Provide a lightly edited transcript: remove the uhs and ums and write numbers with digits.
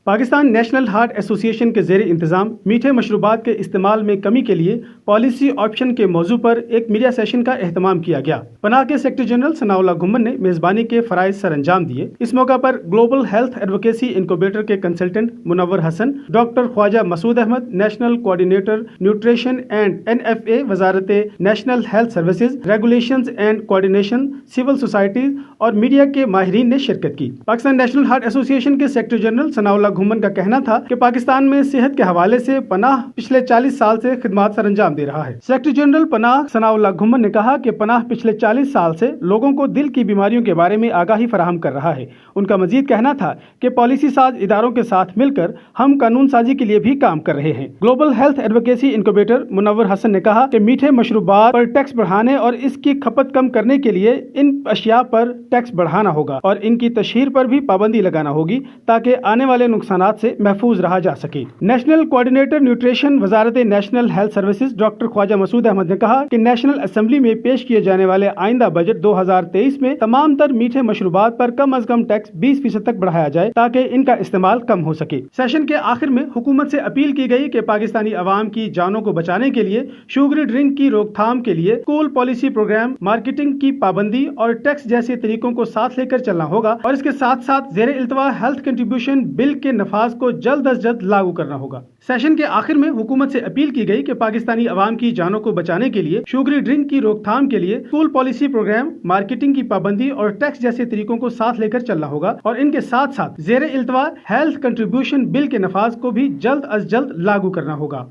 Pakistan national heart ایسوسی ایشن کے زیر انتظام میٹھے مشروبات کے استعمال میں کمی کے لیے پالیسی آپشن کے موضوع پر ایک میڈیا سیشن کا اہتمام کیا گیا۔ پناہ کے سیکرٹری جنرل ثناء اللہ گھمن نے میزبانی کے فرائض سر انجام دیے۔ اس موقع پر گلوبل ہیلتھ ایڈوکیسی انکوبیٹر کے consultant Munawar Hassan, doctor Khawaja Masood Ahmed, national coordinator nutrition and NFA، وزارت national health services, regulations and coordination, civil societies اور میڈیا کے ماہرین نے شرکت کی۔ پاکستان نیشنل ہارٹ ایسوسی ایشن کے سیکرٹری جنرل ثناء اللہ گھمن کا کہنا تھا کہ پاکستان میں صحت کے حوالے سے پناہ پچھلے 40 سال سے خدمات سر انجام دے رہا ہے۔ سیکرٹری جنرل پناہ ثناء اللہ گھمن نے کہا کہ پناہ پچھلے 40 سال سے لوگوں کو دل کی بیماریوں کے بارے میں آگاہی فراہم کر رہا ہے۔ ان کا مزید کہنا تھا کہ پالیسی ساز اداروں کے ساتھ مل کر ہم قانون سازی کے لیے بھی کام کر رہے ہیں۔ گلوبل ہیلتھ ایڈوکیسی انکوبیٹر منور حسن نے کہا کہ میٹھے مشروبات پر ٹیکس بڑھانے اور اس کی کھپت کم کرنے کے لیے ان اشیاء پر ٹیکس بڑھانا ہوگا اور ان کی تشہیر پر بھی پابندی لگانا ہوگی تاکہ آنے والے نقصانات سے محفوظ رہا جا سکے۔ نیشنل کوآرڈینیٹر نیوٹریشن، وزارت national health services, doctor Khawaja Masood Ahmad نے کہا کہ نیشنل اسمبلی میں پیش کیے جانے والے آئندہ بجٹ 2023 میں تمام تر میٹھے مشروبات پر کم از کم ٹیکس 20% تک بڑھایا جائے تاکہ ان کا استعمال کم ہو سکے۔ سیشن کے آخر میں حکومت سے اپیل کی گئی کہ پاکستانی عوام کی جانوں کو بچانے کے لیے شوگری ڈرنک کی روک تھام کے لیے اسکول پالیسی پروگرام، مارکیٹنگ کی پابندی اور ٹیکس جیسے طریقوں کو ساتھ لے کر چلنا ہوگا اور اس کے ساتھ ساتھ زیر التوا ہیلتھ کنٹریبیوشن بل کے نفاذ کو جلد از جلد لاگو کرنا ہوگا۔ سیشن کے آخر میں حکومت سے اپیل کی گئی کہ پاکستانی عوام کی جانوں کو بچانے کے لیے شوگری ڈرنک کی روک تھام کے لیے اسکول پالیسی پروگرام، مارکیٹنگ کی پابندی اور ٹیکس جیسے طریقوں کو ساتھ لے کر چلنا ہوگا اور ان کے ساتھ ساتھ زیر التوا ہیلتھ کنٹریبیوشن بل کے نفاذ کو بھی جلد از جلد لاگو کرنا ہوگا۔